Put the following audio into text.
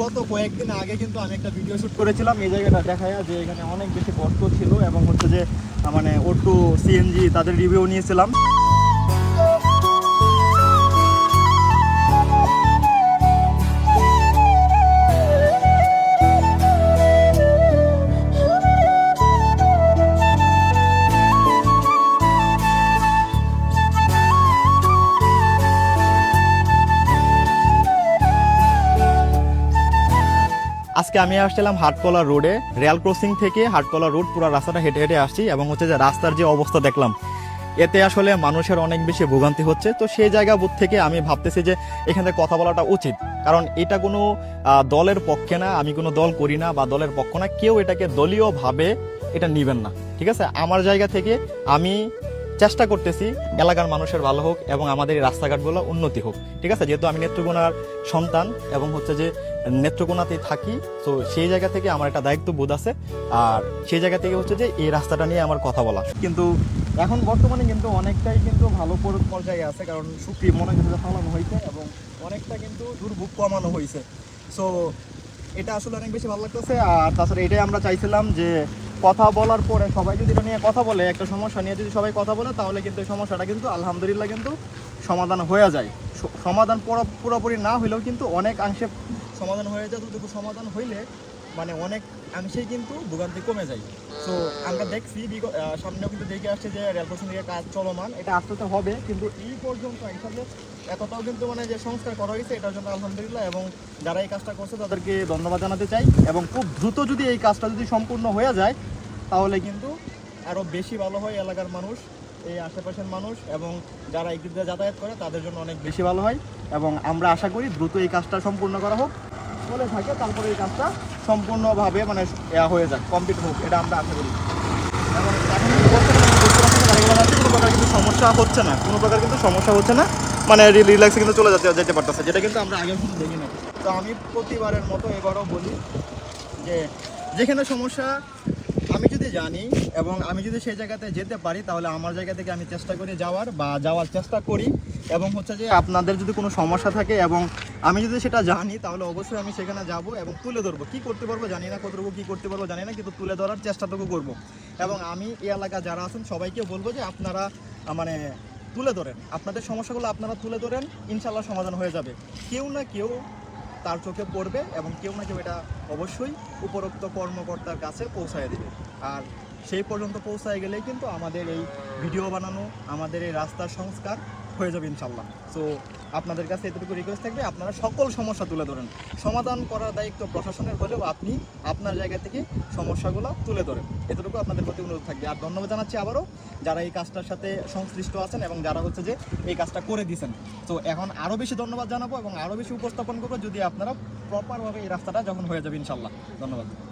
গত কয়েকদিন আগে কিন্তু আমি একটা ভিডিও শ্যুট করেছিলাম এই জায়গাটা দেখায় যে এখানে অনেক বেশি গর্ত ছিল এবং হচ্ছে যে মানে অটো সিএনজি তাদের রিভিউ নিয়েছিলাম। আজকে আমি আসছিলাম হাটকলা রোডে, রেল ক্রসিং থেকে হাটকলা রোড পুরো রাস্তাটা হেঁটে হেঁটে আসছি এবং হচ্ছে যে রাস্তার যে অবস্থা দেখলাম এতে আসলে মানুষের অনেক বেশি ভোগান্তি হচ্ছে। তো সেই জায়গা থেকে আমি ভাবতেছি যে এখানে কথা বলাটা উচিত, কারণ এটা কোনো দলের পক্ষে না, আমি কোনো দল করি না বা দলের পক্ষ না, কেউ এটাকে দলীয়ভাবে এটা নিবেন না, ঠিক আছে? আমার জায়গা থেকে আমি চেষ্টা করতেছি এলাকার মানুষের ভালো হোক এবং আমাদের এই রাস্তাঘাটগুলো উন্নতি হোক, ঠিক আছে? যেহেতু আমি নেত্রকোনার সন্তান এবং হচ্ছে যে নেত্রকোনাতেই থাকি, তো সেই জায়গা থেকে আমার একটা দায়িত্ব বোধ আছে। আর সেই জায়গা থেকে হচ্ছে যে এই রাস্তাটা নিয়ে আমার কথা বলা। কিন্তু এখন বর্তমানে কিন্তু অনেকটাই কিন্তু ভালো পর্যায়ে আছে, কারণ সুক্রিম মনে হচ্ছে ফলানো হয়েছে এবং অনেকটা কিন্তু দুর্ভোগ কমানো হয়েছে। সো এটা আসলে অনেক বেশি ভালো লাগতেছে। আর তাছাড়া এটাই আমরা চাইছিলাম যে কথা বলার পরে সবাই যদি এটা নিয়ে কথা বলে, একটা সমস্যা নিয়ে যদি সবাই কথা বলে, তাহলে কিন্তু এই সমস্যাটা কিন্তু আলহামদুলিল্লাহ কিন্তু সমাধান হয়ে যায়। সমাধান পুরোপুরি না হইলেও কিন্তু অনেকাংশে সমাধান হয়ে যায়। যতটুকু সমাধান হইলে মানে অনেক অংশেই কিন্তু ভোগান্তি কমে যায়। সো আমরা দেখছি সামনেও কিন্তু দেখে আসছে যে রেল ক্রসিং এর কাজ চলমান, এটা আস্তে আস্তে হবে, কিন্তু এই পর্যন্ত হিসাবে এতটাও কিন্তু মানে যে সংস্কার করা হয়েছে এটার জন্য আলহামদুলিল্লাহ, এবং যারা এই কাজটা করছে তাদেরকে ধন্যবাদ জানাতে চাই। এবং খুব দ্রুত যদি এই কাজটা যদি সম্পূর্ণ হয়ে যায় তাহলে কিন্তু আরও বেশি ভালো হয় এলাকার মানুষ, এই আশেপাশের মানুষ এবং যারা এই দিকে যাতায়াত করে তাদের জন্য অনেক বেশি ভালো হয়। এবং আমরা আশা করি দ্রুত এই কাজটা সম্পূর্ণ করা হোক, চলে থাকে, তারপরে এই কাজটা সম্পূর্ণভাবে মানে হয়ে যাক, কমপ্লিট হোক, এটা আমরা আশা করি। এবং এখন কোনো প্রকার কিন্তু সমস্যা হচ্ছে না, কোনো প্রকার কিন্তু সমস্যা হচ্ছে না, মানে রিল্যাক্সে কিন্তু চলে যেতে পারতেছে, যেটা কিন্তু আমরা আগে কিন্তু দেখি না। তো আমি প্রতিবারের মতো এবারও বলি যে যেখানে সমস্যা আমি যদি জানি এবং আমি যদি সেই জায়গাতে যেতে পারি, তাহলে আমার জায়গা থেকে আমি চেষ্টা করি যাওয়ার চেষ্টা করি। এবং হচ্ছে যে আপনাদের যদি কোনো সমস্যা থাকে এবং আমি যদি সেটা জানি, তাহলে অবশ্যই আমি সেখানে যাব এবং তুলে ধরবো। কী করতে পারবো জানি না, কতটুকু কী করতে পারবো জানি না, কিন্তু তুলে ধরার চেষ্টাটুকু করবো। এবং আমি এই এলাকা যারা আছেন সবাইকে বলবো যে আপনারা মানে তুলে ধরেন, আপনাদের সমস্যাগুলো আপনারা তুলে ধরেন, ইনশাল্লাহ সমাধান হয়ে যাবে। কেউ না কেউ তার চোখে পড়বে এবং কেউ না কেউ এটা অবশ্যই উপরোক্ত কর্মকর্তার কাছে পৌঁছায় দেবে। আর সেই পর্যন্ত পৌঁছায় গেলেই কিন্তু আমাদের এই ভিডিও বানানো, আমাদের এই রাস্তার সংস্কার হয়ে যাবে ইনশাল্লাহ। সো আপনাদের কাছে এতটুকু রিকোয়েস্ট থাকবে, আপনারা সকল সমস্যা তুলে ধরেন, সমাধান করার দায়িত্ব প্রশাসনের হলেও আপনি আপনার জায়গা থেকে সমস্যাগুলো তুলে ধরেন, এতটুকু আপনাদের প্রতি অনুরোধ থাকবে। আর ধন্যবাদ জানাচ্ছি আবারও যারা এই কাজটার সাথে সংশ্লিষ্ট আছেন এবং যারা হচ্ছে যে এই কাজটা করে দিয়েছেন। তো এখন আরও বেশি ধন্যবাদ জানাবো এবং আরও বেশি উপস্থাপন করবো যদি আপনারা প্রপারভাবে এই রাস্তাটা যখন হয়ে যাবে ইনশাল্লাহ। ধন্যবাদ।